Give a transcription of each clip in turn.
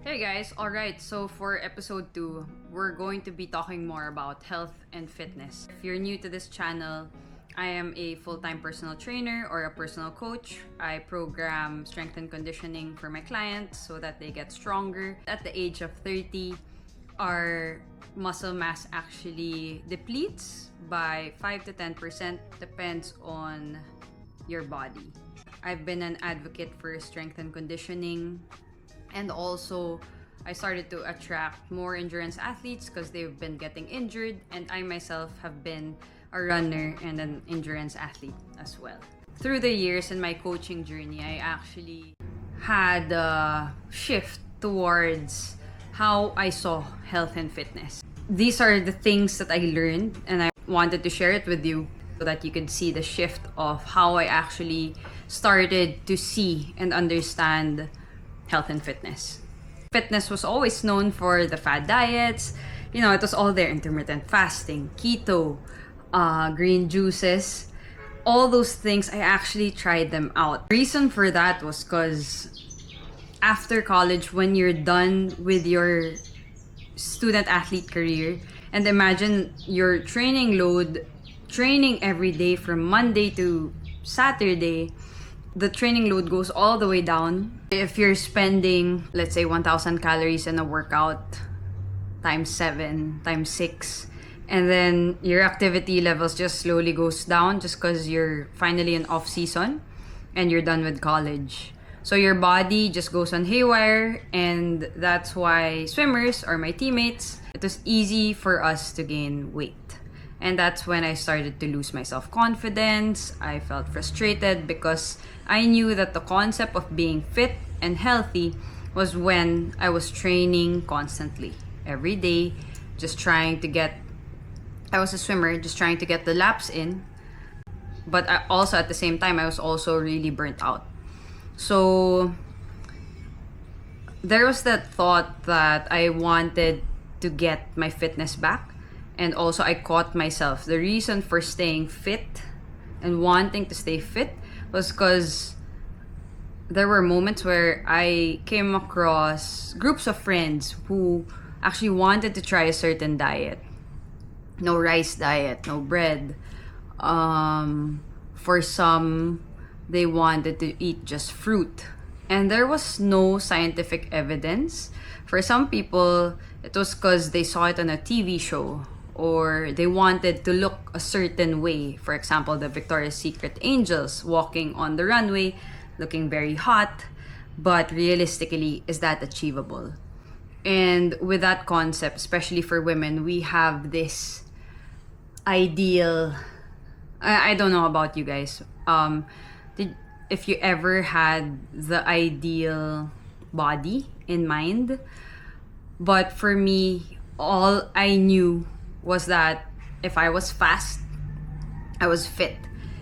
Hey guys, alright, so for episode 2, we're going to be talking more about health and fitness. If you're new to this channel, I am a full-time personal trainer or a personal coach. I program strength and conditioning for my clients so that they get stronger. At the age of 30, our muscle mass actually depletes by 5 to 10%, depends on your body. I've been an advocate for strength and conditioning. And also, I started to attract more endurance athletes because they've been getting injured. And I myself have been a runner and an endurance athlete as well. Through the years in my coaching journey, I actually had a shift towards how I saw health and fitness. These are the things that I learned, and I wanted to share it with you so that you could see the shift of how I actually started to see and understand health and fitness. Fitness was always known for the fad diets. You know, it was all there: intermittent fasting, keto, green juices. All those things, I actually tried them out. The reason for that was because after college, when you're done with your student athlete career, and imagine your training load, training every day from Monday to Saturday, the training load goes all the way down. If you're spending, let's say, 1,000 calories in a workout times 7, times 6, and then your activity levels just slowly goes down just because you're finally in off season and you're done with college. So your body just goes on haywire, and that's why swimmers or my teammates, it was easy for us to gain weight. And that's when I started to lose my self-confidence. I felt frustrated because I knew that the concept of being fit and healthy was when I was training constantly, every day, just trying to get, I was a swimmer, just trying to get the laps in. But also at the same time, I was also really burnt out. So there was that thought that I wanted to get my fitness back. And also, I caught myself. The reason for staying fit and wanting to stay fit was because there were moments where I came across groups of friends who actually wanted to try a certain diet. No rice diet, no bread. For some, they wanted to eat just fruit. And there was no scientific evidence. For some people, it was because they saw it on a TV show, or they wanted to look a certain way. For example, the Victoria's Secret angels walking on the runway, looking very hot. But realistically, is that achievable? And with that concept, especially for women, we have this ideal. I don't know about you guys. If you ever had the ideal body in mind. But for me, all I knew was that if I was fast, I was fit.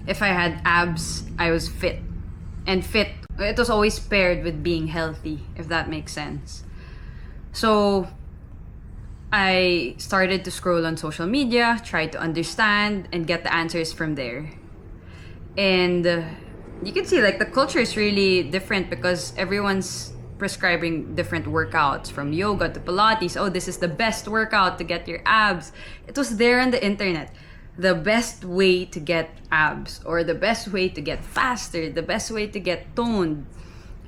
If I had abs, I was fit. And fit, it was always paired with being healthy, if that makes sense. So I started to scroll on social media, try to understand and get the answers from there. And you can see like the culture is really different because everyone's prescribing different workouts, from yoga to Pilates. Oh, this is the best workout to get your abs. It was there on the internet. The best way to get abs, or the best way to get faster, the best way to get toned.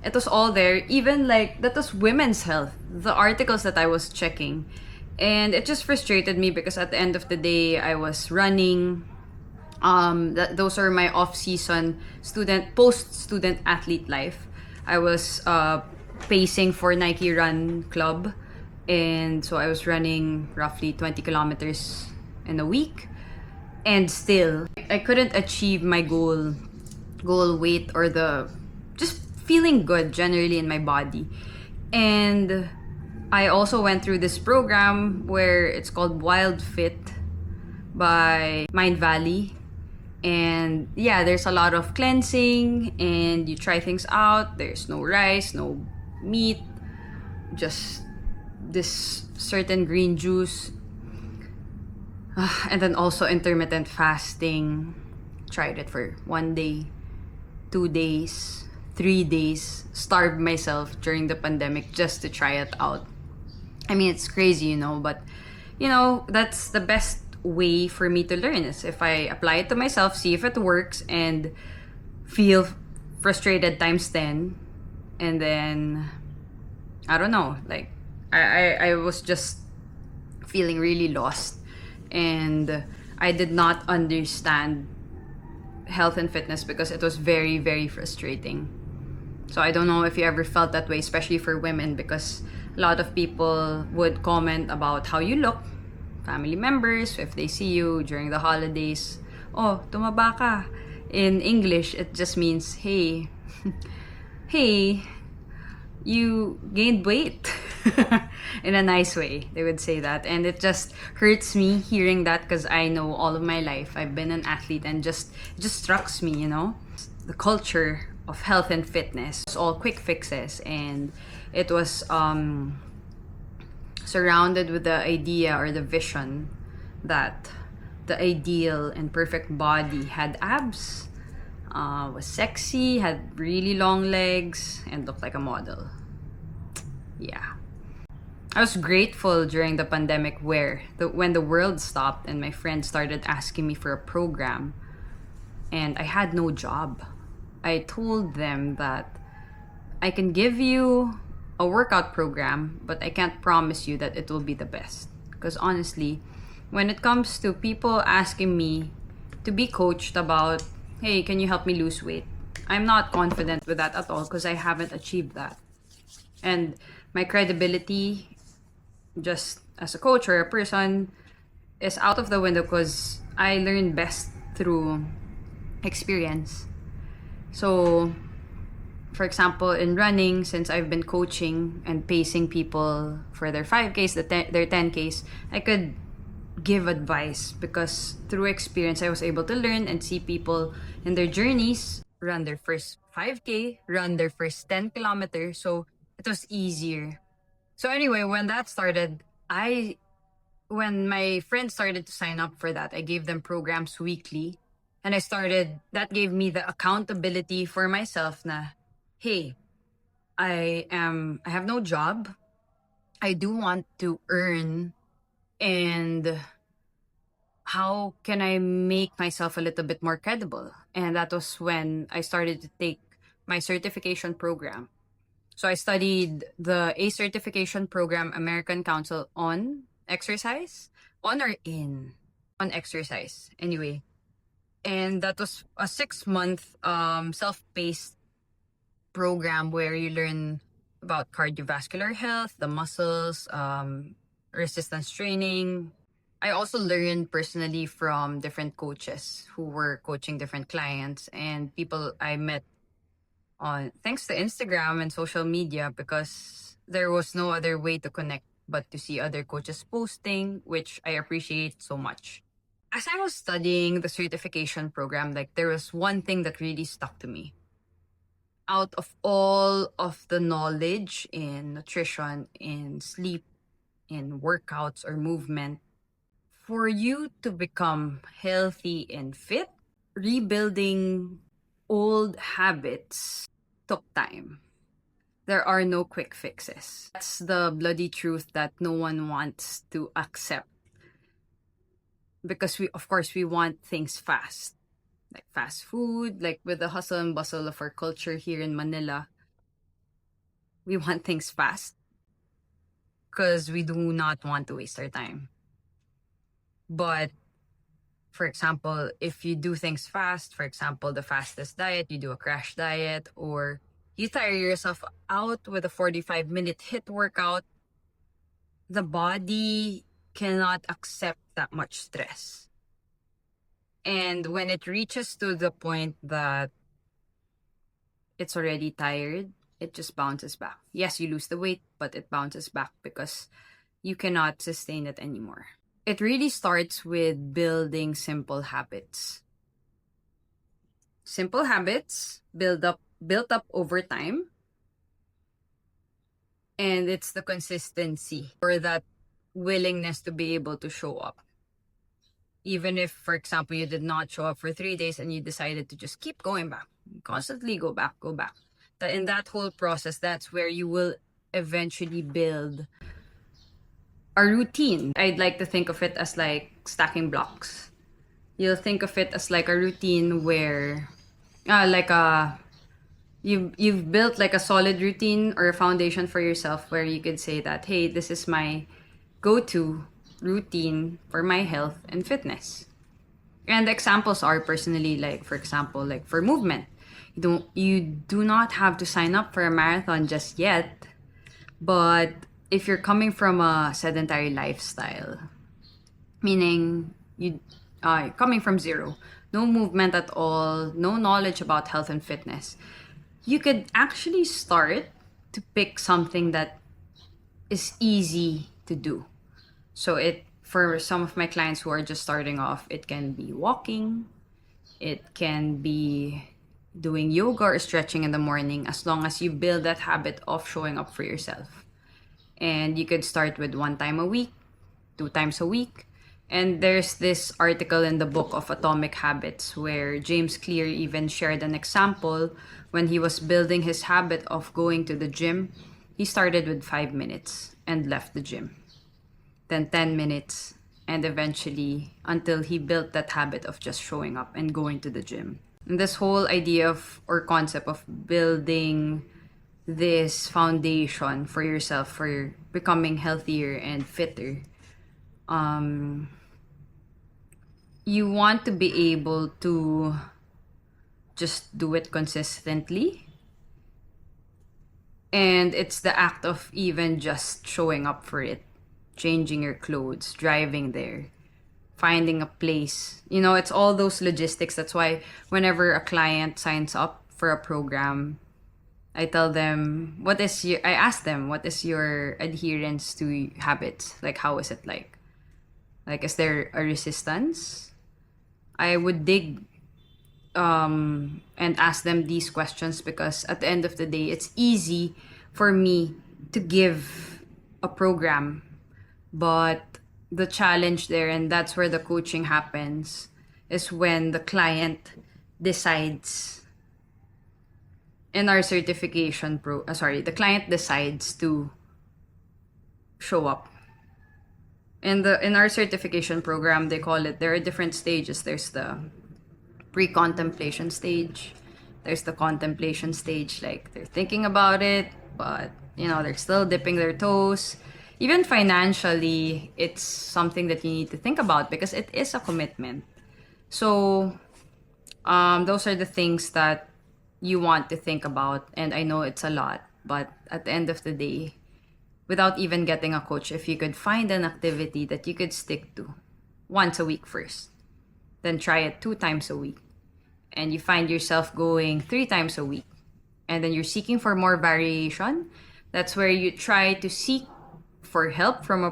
It was all there. Even like, that was women's health, the articles that I was checking. And it just frustrated me because at the end of the day, I was running. Those are my off-season post-student athlete life. I was pacing for Nike Run Club, and so I was running roughly 20 kilometers in a week, and still I couldn't achieve my goal weight, or the just feeling good generally in my body. And I also went through this program where it's called Wild Fit by Mind Valley. And yeah, there's a lot of cleansing and you try things out. There's no rice, no meat, just this certain green juice. And then also intermittent fasting. Tried it for 1 day, 2 days, 3 days, starved myself during the pandemic just to try it out. I mean, it's crazy, but that's the best way for me to learn is if I apply it to myself, see if it works, and feel frustrated times 10. And then, I don't know, like, I was just feeling really lost. And I did not understand health and fitness because it was very, very frustrating. So I don't know if you ever felt that way, especially for women, because a lot of people would comment about how you look, family members, if they see you during the holidays. Oh, tumaba ka. In English, it just means, hey, hey, you gained weight. In a nice way, they would say that. And it just hurts me hearing that because I know all of my life I've been an athlete, and it just strikes me, the culture of health and fitness. It's all quick fixes, and it was surrounded with the idea or the vision that the ideal and perfect body had abs, was sexy, had really long legs, and looked like a model. Yeah. I was grateful during the pandemic when the world stopped and my friends started asking me for a program and I had no job. I told them that I can give you a workout program, but I can't promise you that it will be the best. Because honestly, when it comes to people asking me to be coached about, hey, can you help me lose weight? I'm not confident with that at all because I haven't achieved that. And my credibility just as a coach or a person is out of the window because I learn best through experience. So, for example, in running, since I've been coaching and pacing people for their 5Ks, their 10Ks, I could give advice because through experience, I was able to learn and see people in their journeys run their first 5K, run their first 10 kilometers. So it was easier. So anyway, when that started, when my friends started to sign up for that, I gave them programs weekly. And that gave me the accountability for myself na, hey, I have no job. I do want to earn, and how can I make myself a little bit more credible? And that was when I started to take my certification program. So I studied the A certification program, American Council on Exercise, on or in on exercise. Anyway, and that was a 6-month self-paced program where you learn about cardiovascular health, the muscles, resistance training. I also learned personally from different coaches who were coaching different clients and people I met on thanks to Instagram and social media because there was no other way to connect but to see other coaches posting, which I appreciate so much. As I was studying the certification program, like there was one thing that really stuck to me. Out of all of the knowledge in nutrition, in sleep, in workouts or movement, for you to become healthy and fit, rebuilding old habits took time. There are no quick fixes. That's the bloody truth that no one wants to accept. Because of course, we want things fast. Like fast food, like with the hustle and bustle of our culture here in Manila, we want things fast because we do not want to waste our time. But for example, if you do things fast, for example, the fastest diet, you do a crash diet, or you tire yourself out with a 45-minute HIIT workout, the body cannot accept that much stress. And when it reaches to the point that it's already tired, it just bounces back. Yes, you lose the weight, but it bounces back because you cannot sustain it anymore. It really starts with building simple habits. Simple habits built up over time. And it's the consistency or that willingness to be able to show up. Even if, for example, you did not show up for 3 days and you decided to just keep going back, constantly go back. In that whole process, that's where you will eventually build a routine. I'd like to think of it as like stacking blocks. You'll think of it as like a routine where, like a you've built like a solid routine or a foundation for yourself where you could say that, hey, this is my go-to routine for my health and fitness. And the examples are personally, like for example, like for movement, you do not have to sign up for a marathon just yet, but if you're coming from a sedentary lifestyle, meaning you coming from zero, no movement at all, no knowledge about health and fitness, you could actually start to pick something that is easy to do. So it for some of my clients who are just starting off, it can be walking, it can be doing yoga or stretching in the morning, as long as you build that habit of showing up for yourself. And you could start with 1 time a week, 2 times a week. And there's this article in the book of Atomic Habits where James Clear even shared an example when he was building his habit of going to the gym. He started with 5 minutes and left the gym, then 10 minutes, and eventually until he built that habit of just showing up and going to the gym. And this whole idea of or concept of building this foundation for yourself for becoming healthier and fitter, you want to be able to just do it consistently. And it's the act of even just showing up for it, changing your clothes, driving there, finding a place. It's all those logistics. That's why whenever a client signs up for a program, I ask them, what is your adherence to habits? Like, how is it like? Like, is there a resistance? I would dig and ask them these questions because at the end of the day, it's easy for me to give a program, but the challenge there, and that's where the coaching happens, is when the client decides in our the client decides to show up. In our certification program, they call it, there are different stages. There's the pre-contemplation stage, there's the contemplation stage, like they're thinking about it, but they're still dipping their toes. Even financially, it's something that you need to think about because it is a commitment. So those are the things that you want to think about, and I know it's a lot, but at the end of the day, without even getting a coach, if you could find an activity that you could stick to once a week first, then try it 2 times a week, and you find yourself going 3 times a week, and then you're seeking for more variation, that's where you try to seek for help from a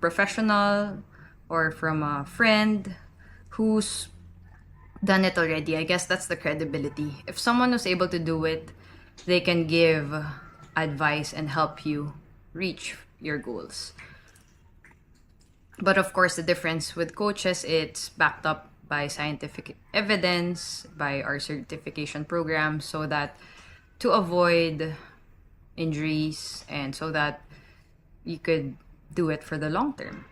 professional or from a friend who's done it already. I guess that's the credibility. If someone was able to do it, they can give advice and help you reach your goals. But of course, the difference with coaches, it's backed up by scientific evidence, by our certification program, so that to avoid injuries and so that you could do it for the long term.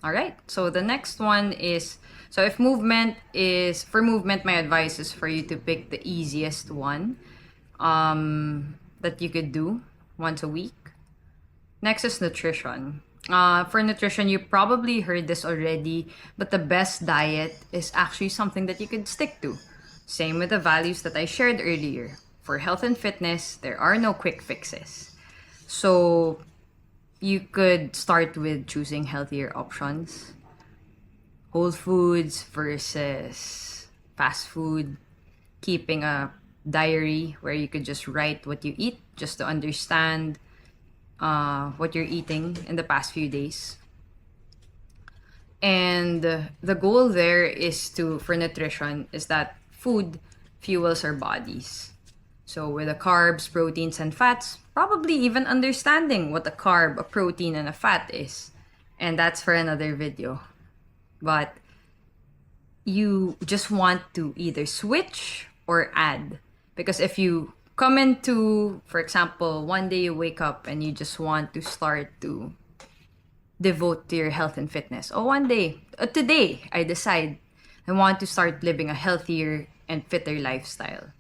All right. So the next one is, so if movement is, for movement, my advice is for you to pick the easiest one that you could do once a week. Next is nutrition. For nutrition, you probably heard this already, but the best diet is actually something that you could stick to. Same with the values that I shared earlier. For health and fitness, there are no quick fixes. So you could start with choosing healthier options. Whole foods versus fast food. Keeping a diary where you could just write what you eat just to understand what you're eating in the past few days. And the goal there is for nutrition, is that food fuels our bodies. So with the carbs, proteins, and fats, probably even understanding what a carb, a protein, and a fat is. And that's for another video. But you just want to either switch or add. Because if you come into, for example, one day you wake up and you just want to start to devote to your health and fitness. Oh, one day, today, I decide I want to start living a healthier and fitter lifestyle.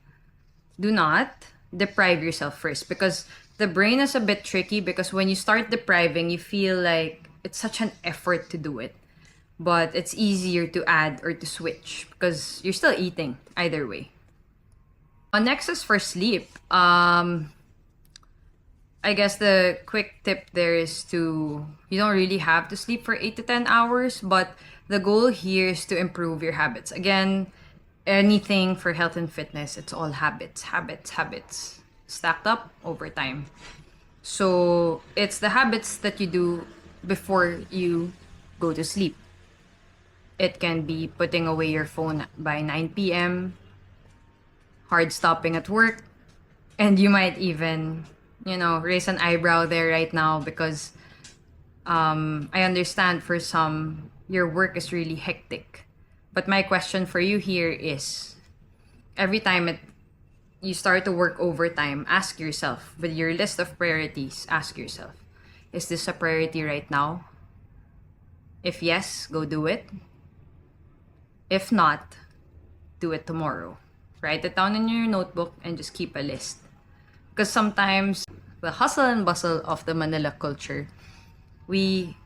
Do not deprive yourself first, because the brain is a bit tricky, because when you start depriving, you feel like it's such an effort to do it. But it's easier to add or to switch because you're still eating either way. Next is for sleep. I guess the quick tip there is you don't really have to sleep for 8 to 10 hours, but the goal here is to improve your habits. Again, anything for health and fitness, it's all habits, stacked up over time. So it's the habits that you do before you go to sleep. It can be putting away your phone by 9 p.m., hard stopping at work, and you might even, raise an eyebrow there right now, because I understand for some, your work is really hectic. But my question for you here is, every time you start to work overtime, ask yourself, with your list of priorities, ask yourself, is this a priority right now? If yes, go do it. If not, do it tomorrow. Write it down in your notebook and just keep a list. Because sometimes, the hustle and bustle of the Manila culture, we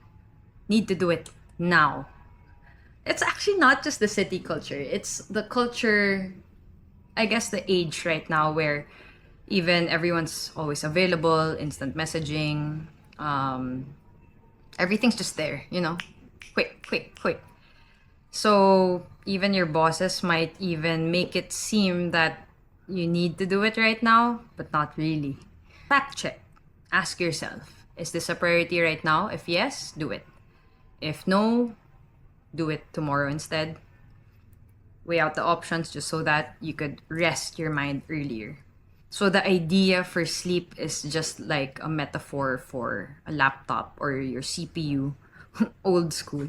need to do it now. It's actually not just the city culture. It's the culture, I guess the age right now, where even everyone's always available, instant messaging, everything's just there, quick. So even your bosses might even make it seem that you need to do it right now, but not really. Fact check. Ask yourself, is this a priority right now? If yes, do it. If no, do it tomorrow instead. Weigh out the options just so that you could rest your mind earlier. So the idea for sleep is just like a metaphor for a laptop or your CPU, old school.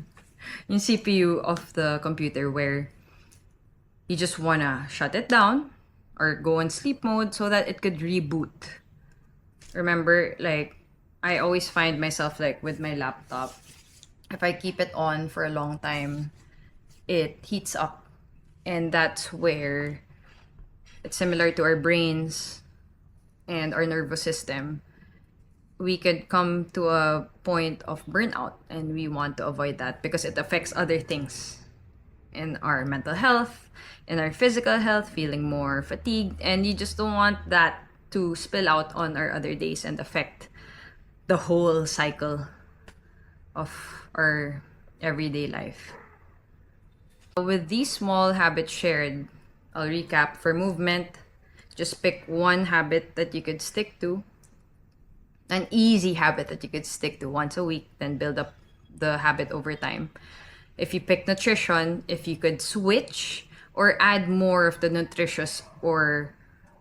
Yung CPU of the computer, where you just wanna shut it down or go in sleep mode so that it could reboot. Remember, like, I always find myself, like, with my laptop, if I keep it on for a long time, it heats up. And that's where it's similar to our brains and our nervous system. We could come to a point of burnout, and we want to avoid that because it affects other things in our mental health, in our physical health, feeling more fatigued, and you just don't want that to spill out on our other days and affect the whole cycle of our everyday life. With these small habits shared, I'll recap. For movement, just pick one habit that you could stick to, an easy habit that you could stick to once a week, then build up the habit over time. If you pick nutrition, if you could switch or add more of the nutritious or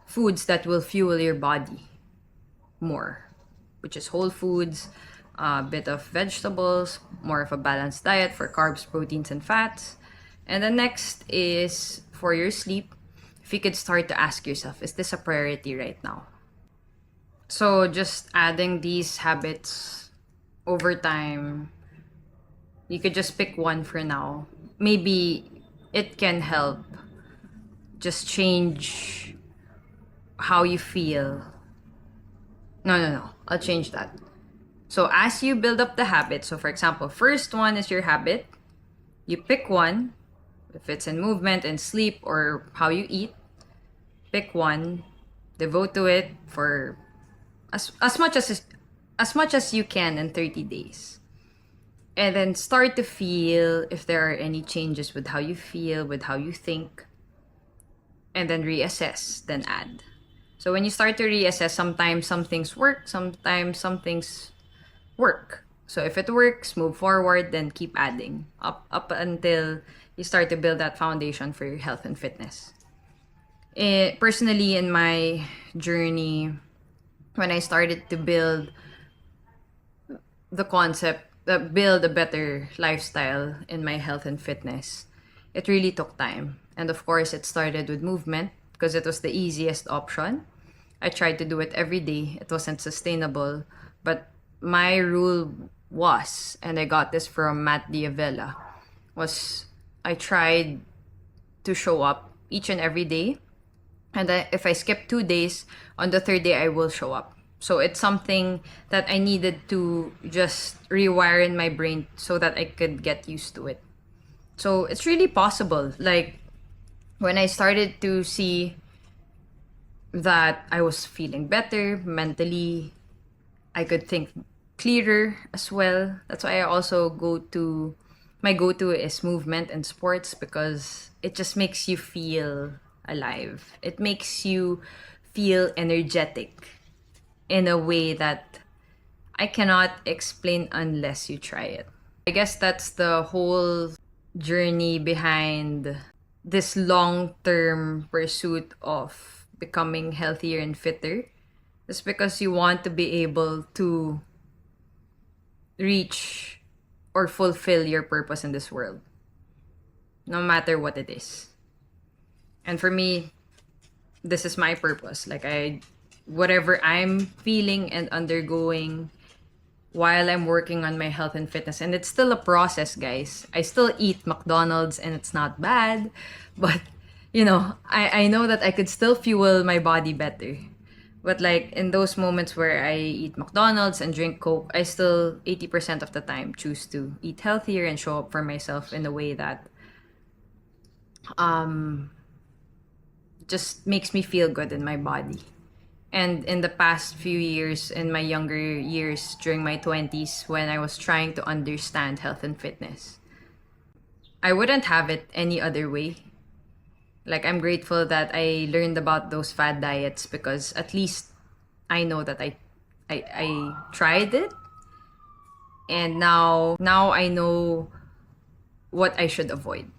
foods that will fuel your body more, which is whole foods, a bit of vegetables, more of a balanced diet for carbs, proteins, and fats. And the next is for your sleep. If you could start to ask yourself, is this a priority right now? So just adding these habits over time, you could just pick one for now. Maybe it can help just change how you feel. No. I'll change that. So as you build up the habit, so for example, first one is your habit. You pick one. If it's in movement and sleep or how you eat, pick one, devote to it for as much as you can in 30 days. And then start to feel if there are any changes with how you feel, with how you think. And then reassess, then add. So when you start to reassess, sometimes some things work, sometimes some things work. So if it works, move forward, then keep adding up until you start to build that foundation for your health and fitness. Personally, in my journey, when I started to build the concept, build a better lifestyle in my health and fitness, it really took time. And of course, it started with movement because it was the easiest option. I tried to do it every day. It wasn't sustainable. But my rule was, and I got this from Matt Diavela, was I tried to show up each and every day. And if I skip 2 days, on the third day, I will show up. So it's something that I needed to just rewire in my brain so that I could get used to it. So it's really possible. Like, when I started to see that I was feeling better mentally, I could think clearer as well. That's why I also my go-to is movement and sports, because it just makes you feel alive. It makes you feel energetic in a way that I cannot explain unless you try it. I guess that's the whole journey behind this long-term pursuit of becoming healthier and fitter. It's because you want to be able to reach or fulfill your purpose in this world, no matter what it is. And for me, this is my purpose. Like, whatever I'm feeling and undergoing while I'm working on my health and fitness. And it's still a process, guys. I still eat McDonald's and it's not bad. But, I know that I could still fuel my body better. But like, in those moments where I eat McDonald's and drink Coke, I still 80% of the time choose to eat healthier and show up for myself in a way that just makes me feel good in my body. And in the past few years, in my younger years, during my 20s, when I was trying to understand health and fitness, I wouldn't have it any other way. Like, I'm grateful that I learned about those fad diets, because at least I know that I tried it. And now I know what I should avoid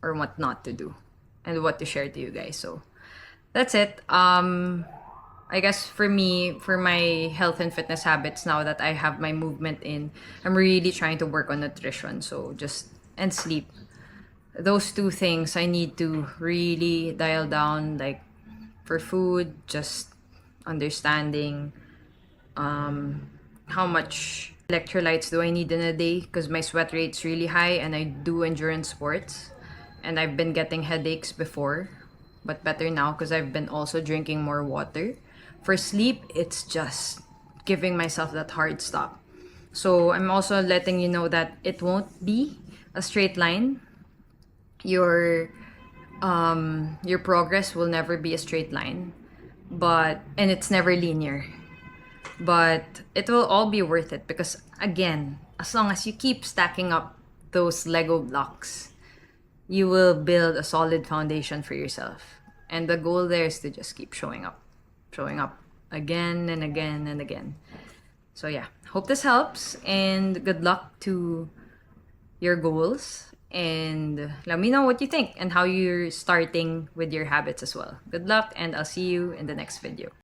or what not to do and what to share to you guys. So that's it. I guess for me, for my health and fitness habits, now that I have my movement in, I'm really trying to work on nutrition. So and sleep. Those two things I need to really dial down. Like, for food, just understanding how much electrolytes do I need in a day, because my sweat rate's really high and I do endurance sports, and I've been getting headaches before, but better now because I've been also drinking more water. For sleep, it's just giving myself that hard stop. So I'm also letting you know that it won't be a straight line. Your progress will never be a straight line, and it's never linear. But it will all be worth it, because again, as long as you keep stacking up those Lego blocks, you will build a solid foundation for yourself. And the goal there is to just keep showing up again and again and again. So yeah, hope this helps, and good luck to your goals. And let me know what you think and how you're starting with your habits as well. Good luck, and I'll see you in the next video.